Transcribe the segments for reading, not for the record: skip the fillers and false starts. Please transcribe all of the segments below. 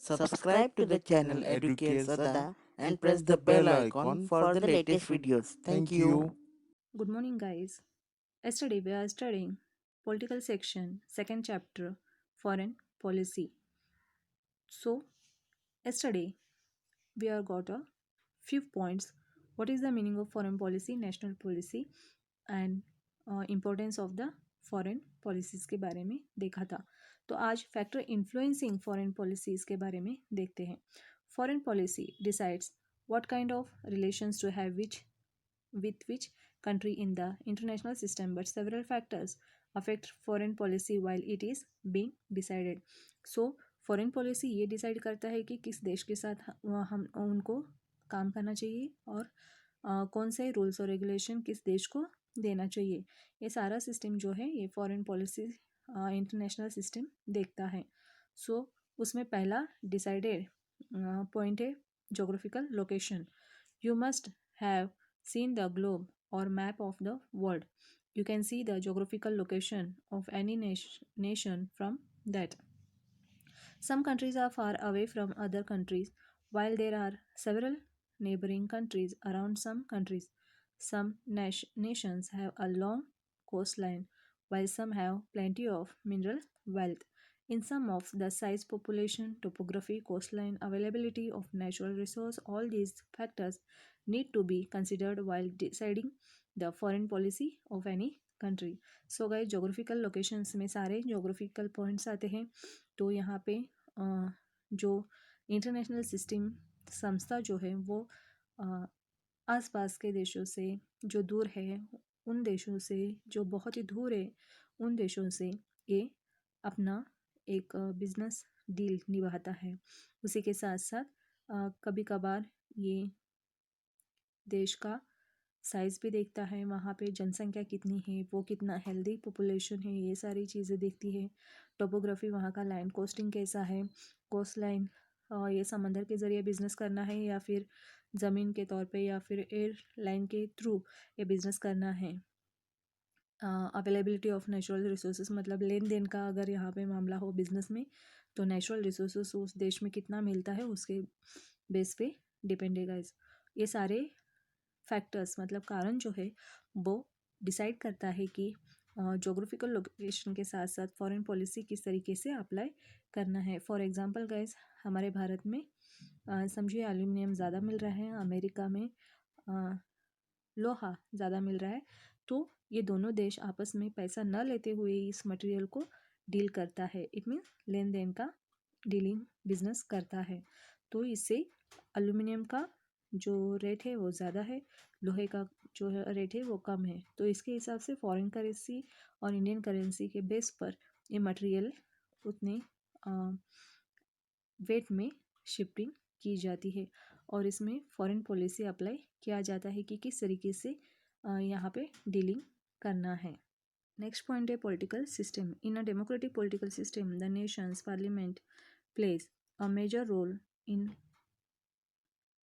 Subscribe to the channel Educate Sada and press the bell icon for the latest videos. Thank you. Good morning, guys. Yesterday we are studying political section, second chapter, foreign policy. So, yesterday we have got a few points. What is the meaning of foreign policy, national policy, and importance of the foreign policies के बारे में देखा था। तो आज factor influencing foreign policies के बारे में देखते हैं। Foreign policy decides what kind of relations to have with which country in the international system, but several factors affect foreign policy while it is being decided. So foreign policy ये decide करता है कि किस देश के साथ हम उनको काम करना चाहिए और कौन से रूल्स और रेगुलेशन किस देश को देना चाहिए। ये सारा सिस्टम जो है ये फॉरेन पॉलिसी इंटरनेशनल सिस्टम देखता है। सो उसमें पहला डिसाइडेड पॉइंट है geographical location. You must have seen the globe or map of the world. You can see the geographical location of any nation from that. Some countries are far away from other countries, while there are several neighboring countries around some countries. Some nations have a long coastline, while some have plenty of mineral wealth. In some of the size, population, topography, coastline, availability of natural resource, all these factors need to be considered while deciding the foreign policy of any country. सो गए geographical locations में सारे geographical points आते हैं। तो यहाँ पे जो international system संस्था जो है वो आसपास के देशों से जो दूर है, उन देशों से जो बहुत ही दूर है, उन देशों से ये अपना एक बिजनेस डील निभाता है। उसी के साथ साथ कभी कभार ये देश का साइज़ भी देखता है, वहाँ पे जनसंख्या कितनी है, वो कितना हेल्दी पॉपुलेशन है, ये सारी चीज़ें देखती है। टोपोग्राफी, वहाँ का लैंड कोस्टिंग कैसा है, कोस्ट लाइन, ये समंदर के ज़रिए बिज़नेस करना है या फिर ज़मीन के तौर पे या फिर एयर लाइन के थ्रू ये बिज़नेस करना है। अवेलेबिलिटी ऑफ नेचुरल रिसोर्सेज, मतलब लेन देन का अगर यहाँ पे मामला हो बिज़नेस में, तो नेचुरल रिसोर्सेज उस देश में कितना मिलता है उसके बेस पे डिपेंड है गाइस। ये सारे फैक्टर्स मतलब कारण जो है वो डिसाइड करता है कि जोग्राफिकल लोकेशन के साथ साथ फॉरेन पॉलिसी किस तरीके से अप्लाई करना है। फॉर एग्जांपल गाइस, हमारे भारत में समझिए एल्यूमिनियम ज़्यादा मिल रहा है, अमेरिका में लोहा ज़्यादा मिल रहा है। तो ये दोनों देश आपस में पैसा न लेते हुए इस मटेरियल को डील करता है। इट मीन्स लेन देन का डीलिंग बिजनेस करता है। तो इससे एल्यूमिनियम का जो रेट है वो ज़्यादा है, लोहे का जो रेट है वो कम है। तो इसके हिसाब से फॉरेन करेंसी और इंडियन करेंसी के बेस पर ये मटेरियल उतने वेट में शिफ्टिंग की जाती है और इसमें फॉरेन पॉलिसी अप्लाई किया जाता है कि किस तरीके से यहाँ पे डीलिंग करना है। नेक्स्ट पॉइंट है political system. In a democratic political system the Nations parliament plays a major role in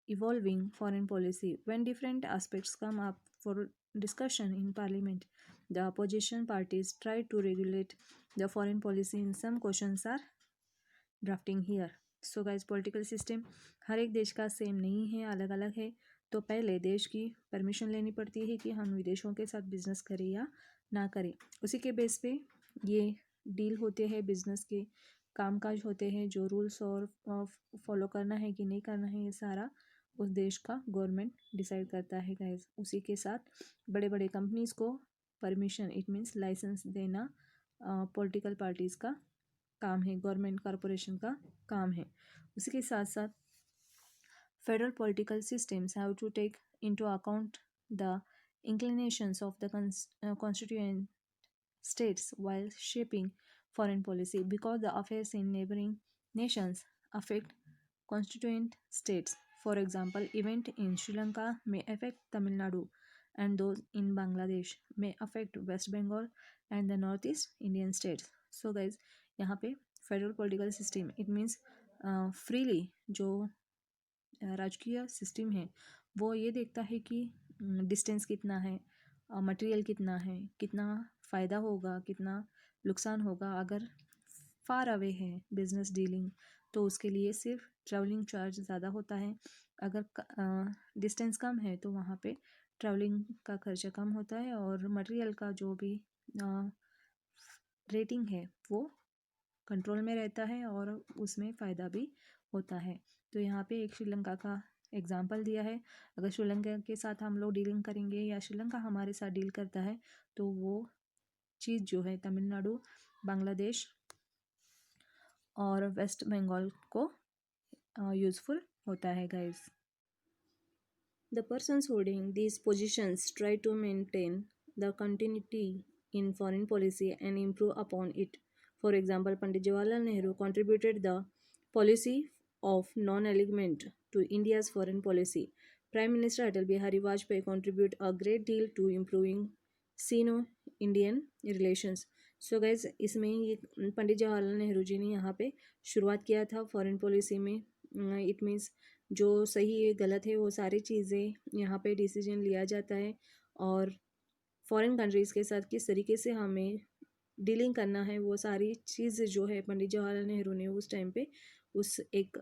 evolving foreign policy. When different aspects come up for discussion in parliament, the opposition parties try to regulate the foreign policy. In some questions are drafting here. So guys political system हर एक देश का same नहीं है, अलग अलग है। तो पहले देश की परमिशन लेनी पड़ती है कि हम विदेशों के साथ बिजनेस करें या ना करें। उसी के बेस पे ये डील होते हैं, बिजनेस के कामकाज होते हैं, जो रूल्स और फॉलो करना है कि नहीं करना है ये सारा उस देश का गवर्नमेंट डिसाइड करता है गाइज। उसी के साथ बड़े बड़े कंपनीज को परमिशन, इट मीन्स लाइसेंस देना पॉलिटिकल पार्टीज़ का काम है, गवर्नमेंट कॉरपोरेशन का काम है। उसी के साथ साथ federal political systems have to take into account the inclinations of the constituent states while shaping foreign policy, because the affairs in neighboring nations affect constituent states. For example, event in Sri Lanka may affect Tamil Nadu, and those in Bangladesh may affect West Bengal and the Northeast Indian states. So guys, यहाँ पे federal political system it means freely जो राजकीय system है वो ये देखता है कि डिस्टेंस कितना है, मटेरियल कितना है, कितना फ़ायदा होगा, कितना नुकसान होगा अगर फार अवे है बिजनेस डीलिंग, तो उसके लिए सिर्फ ट्रैवलिंग चार्ज ज़्यादा होता है। अगर डिस्टेंस कम है तो वहाँ पे ट्रैवलिंग का खर्चा कम होता है, और मटेरियल का जो भी रेटिंग है वो कंट्रोल में रहता है और उसमें फ़ायदा भी होता है। तो यहाँ पे एक श्रीलंका का एग्जाम्पल दिया है। अगर श्रीलंका के साथ हम लोग डीलिंग करेंगे या श्रीलंका हमारे साथ डील करता है तो वो चीज़ जो है तमिलनाडु, बांग्लादेश और वेस्ट बंगाल को यूज़फुल होता है guys. The persons holding these positions try to maintain the continuity in foreign policy and improve upon it. For example, Pandit Jawaharlal Nehru contributed the policy of non-alignment to India's foreign policy. Prime Minister Atal Bihari Vajpayee contributed a great deal to improving Sino-Indian relations. So guys इसमें ये पंडित जवाहरलाल नेहरू जी ने यहाँ पे शुरुआत किया था foreign policy में। It means जो सही है गलत है वो सारी चीज़ें यहाँ पे डिसीजन लिया जाता है, और फॉरेन कंट्रीज़ के साथ किस तरीके से हमें डीलिंग करना है वो सारी चीज़ जो है पंडित जवाहरलाल नेहरू ने उस टाइम पे उस एक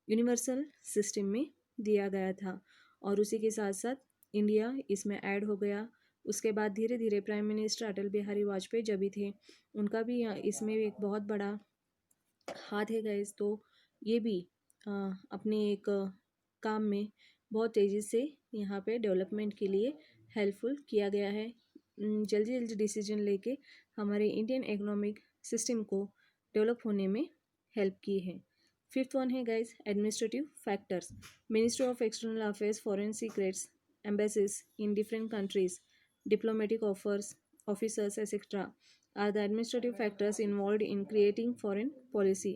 यूनिवर्सल सिस्टम में दिया गया था। और उसी के साथ साथ इंडिया इसमें ऐड हो गया। उसके बाद धीरे धीरे प्राइम मिनिस्टर अटल बिहारी वाजपेयी जब भी थे उनका भी इसमें एक बहुत बड़ा हाथ है गाइस। तो ये भी अपने एक काम में बहुत तेज़ी से यहाँ पे डेवलपमेंट के लिए हेल्पफुल किया गया है। जल्दी जल्दी डिसीजन लेके हमारे इंडियन इकोनॉमिक सिस्टम को डेवलप होने में हेल्प की है। फिफ्थ वन है guys administrative factors. Ministry of external affairs, foreign secrets, embassies in different countries, diplomatic officers etc. are the administrative factors involved in creating foreign policy.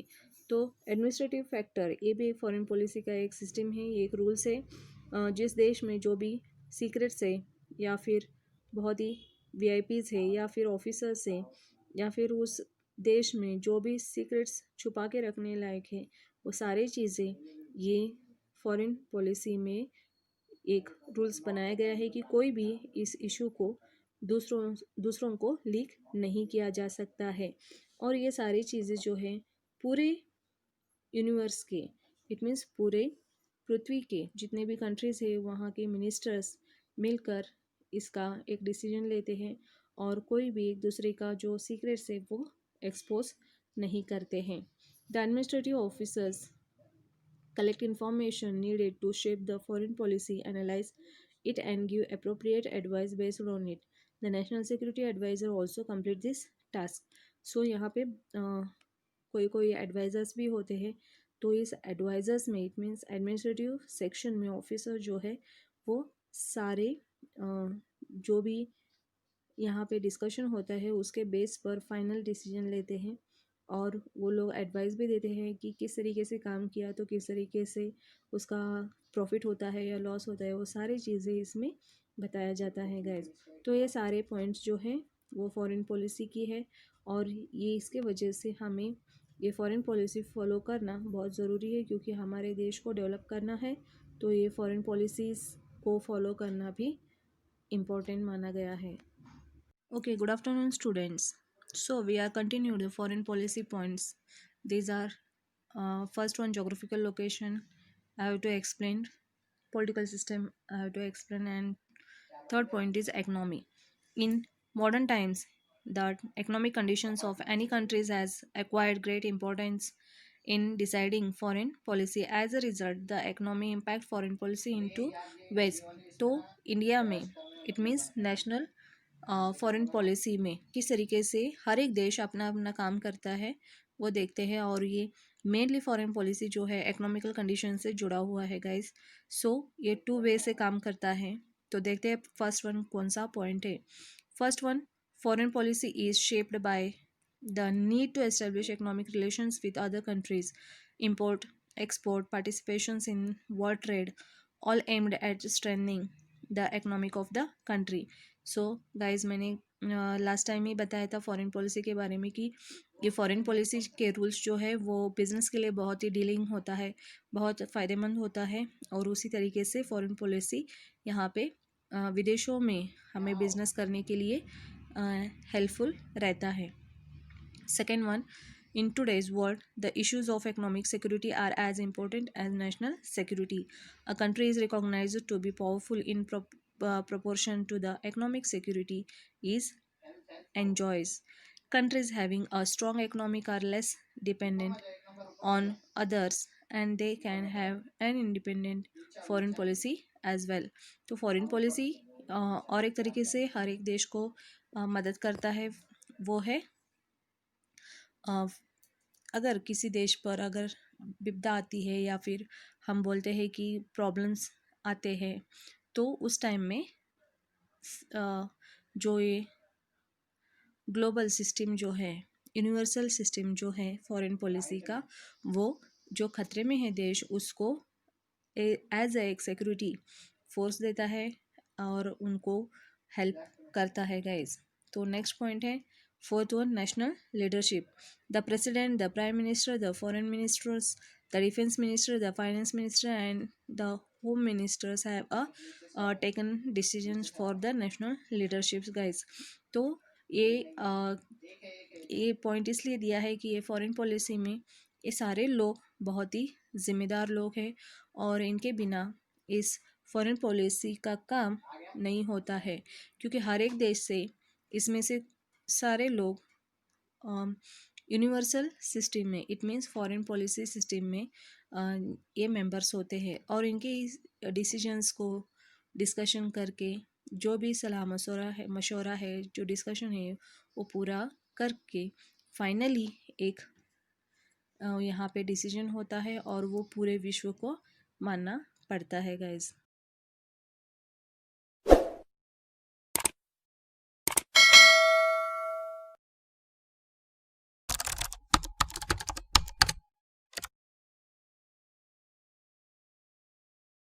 तो administrative factor ये भी एक foreign policy का एक system है, ये एक रूल्स है। जिस देश में जो भी सीक्रेट्स है या फिर बहुत ही वीआईपीज है या फिर ऑफिसर्स है या फिर उस देश में जो भी सीक्रेट्स छुपा के रखने लायक है वो सारी चीज़ें ये फॉरेन पॉलिसी में एक रूल्स बनाया गया है कि कोई भी इस इशू को दूसरों को लीक नहीं किया जा सकता है। और ये सारी चीज़ें जो है पूरे यूनिवर्स के, इट मीन्स पूरे पृथ्वी के जितने भी कंट्रीज़ है वहाँ के मिनिस्टर्स मिलकर इसका एक डिसीजन लेते हैं, और कोई भी एक दूसरे का जो सीक्रेट्स है वो एक्सपोज नहीं करते हैं। The administrative officers collect information needed to shape the foreign policy, analyze it, and give appropriate advice based on it. The National Security Advisor also complete this task. So यहाँ पे कोई कोई advisers भी होते हैं। तो इस एडवाइज़र्स में इट मीन्स एडमिनिस्ट्रेटिव सेक्शन में ऑफिसर जो है वो सारे जो भी यहाँ पे डिस्कशन होता है उसके बेस पर फाइनल डिसीजन लेते हैं, और वो लोग एडवाइस भी देते हैं कि किस तरीके से काम किया तो किस तरीके से उसका प्रॉफिट होता है या लॉस होता है, वो सारी चीज़ें इसमें बताया जाता है गाइज। तो ये सारे पॉइंट्स जो हैं वो फॉरेन पॉलिसी की है, और ये इसके वजह से हमें ये फॉरेन पॉलिसी फॉलो करना बहुत ज़रूरी है, क्योंकि हमारे देश को डेवलप करना है तो ये फॉरेन पॉलिसीज़ को फॉलो करना भी इम्पोर्टेंट माना गया है। Okay, good afternoon, students. So we are continuing the foreign policy points. These are first one geographical location. I have to explain political system. I have to explain, and third point is economy. In modern times, the economic conditions of any countries has acquired great importance in deciding foreign policy. As a result, the economy impact foreign policy into ways. तो India में it means national foreign policy में किस तरीके से हर एक देश अपना अपना काम करता है वो देखते हैं, और ये मेनली फॉरेन पॉलिसी जो है इकोनॉमिकल कंडीशन से जुड़ा हुआ है गाइस। सो ये टू वे से काम करता है। तो देखते हैं फर्स्ट वन कौन सा पॉइंट है। First one, foreign policy is shaped by the need to establish economic relations with other countries, import export, participations in world trade, all aimed at strengthening the economic of the country. So guys मैंने last time ही बताया था foreign policy के बारे में कि ये foreign policy के रूल्स जो है वो बिज़नेस के लिए बहुत ही डीलिंग होता है, बहुत फ़ायदेमंद होता है, और उसी तरीके से फॉरेन पॉलिसी यहाँ पे विदेशों में हमें बिज़नेस करने के लिए हेल्पफुल रहता है। Second one, In today's world, the issues of economic security are as important as national security. A country is recognized to be powerful in proportion to the economic security is enjoys. Countries having a strong economic are less dependent on others, and they can have an independent foreign policy as well. तो foreign policy और एक तरीके से हर एक देश को मदद करता है, वो है अ, अगर किसी देश पर अगर विपदा आती है या फिर हम बोलते हैं कि प्रॉब्लम्स आते हैं, तो उस टाइम में जो ये ग्लोबल सिस्टम जो है, यूनिवर्सल सिस्टम जो है फॉरेन पॉलिसी का, वो जो खतरे में है देश उसको एज ए एक सिक्योरिटी फोर्स देता है और उनको हेल्प करता है गाइज। तो नेक्स्ट पॉइंट है fourth one, national leadership. The president, the prime minister, the foreign ministers, the defence minister, the finance minister and the home ministers have taken decisions for the national leaderships guys. तो ये ये point इसलिए दिया है कि ये foreign policy में ये सारे लोग बहुत ही जिम्मेदार लोग हैं और इनके बिना इस फॉरेन पॉलिसी का काम नहीं होता है, क्योंकि हर एक देश से इसमें से सारे लोग यूनिवर्सल सिस्टम में, it means foreign policy system में ये मेंबर्स होते हैं और इनके डिसीजंस को डिस्कशन करके जो भी सलाह मशवरा है, जो डिस्कशन है वो पूरा करके फाइनली एक यहाँ पे डिसीजन होता है और वो पूरे विश्व को मानना पड़ता है गाइज।